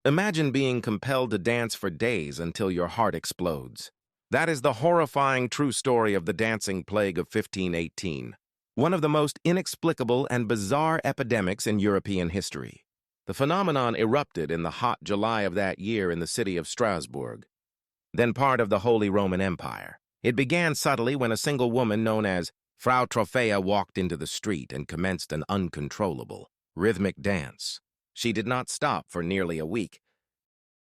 Imagine being compelled to dance for days until your heart explodes. That is the horrifying true story of the dancing plague of 1518, one of the most inexplicable and bizarre epidemics in European history. The phenomenon erupted in the hot July of that year in the city of Strasbourg, then part of the Holy Roman Empire. It began subtly when a single woman known as Frau Tropea walked into the street and commenced an uncontrollable, rhythmic dance. She did not stop for nearly a week,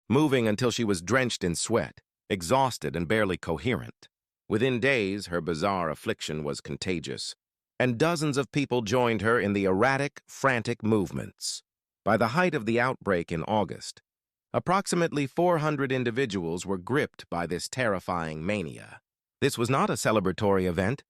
moving until she was drenched in sweat, exhausted and barely coherent. Within days, her bizarre affliction was contagious, and dozens of people joined her in the erratic, frantic movements. By the height of the outbreak in August, approximately 400 individuals were gripped by this terrifying mania. This was not a celebratory event.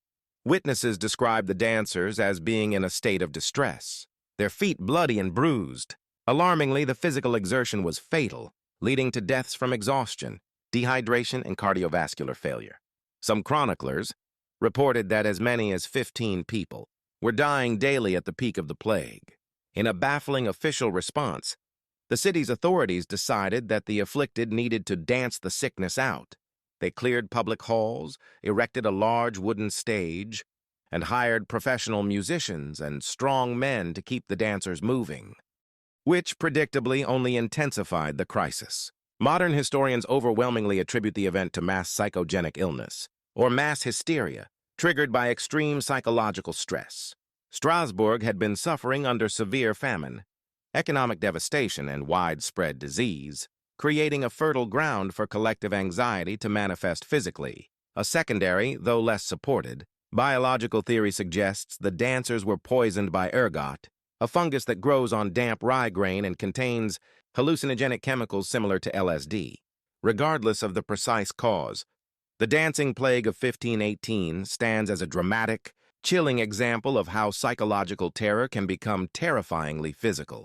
Witnesses described the dancers as being in a state of distress, their feet bloody and bruised. Alarmingly, the physical exertion was fatal, leading to deaths from exhaustion, dehydration, and cardiovascular failure. Some chroniclers reported that as many as 15 people were dying daily at the peak of the plague. In a baffling official response, the city's authorities decided that the afflicted needed to dance the sickness out. They cleared public halls, erected a large wooden stage, and hired professional musicians and strong men to keep the dancers moving, which predictably only intensified the crisis. Modern historians overwhelmingly attribute the event to mass psychogenic illness, or mass hysteria, triggered by extreme psychological stress. Strasbourg had been suffering under severe famine, economic devastation, and widespread disease, creating a fertile ground for collective anxiety to manifest physically. A secondary, though less supported, biological theory suggests the dancers were poisoned by ergot, a fungus that grows on damp rye grain and contains hallucinogenic chemicals similar to LSD. Regardless of the precise cause, the dancing plague of 1518 stands as a dramatic, chilling example of how psychological terror can become terrifyingly physical.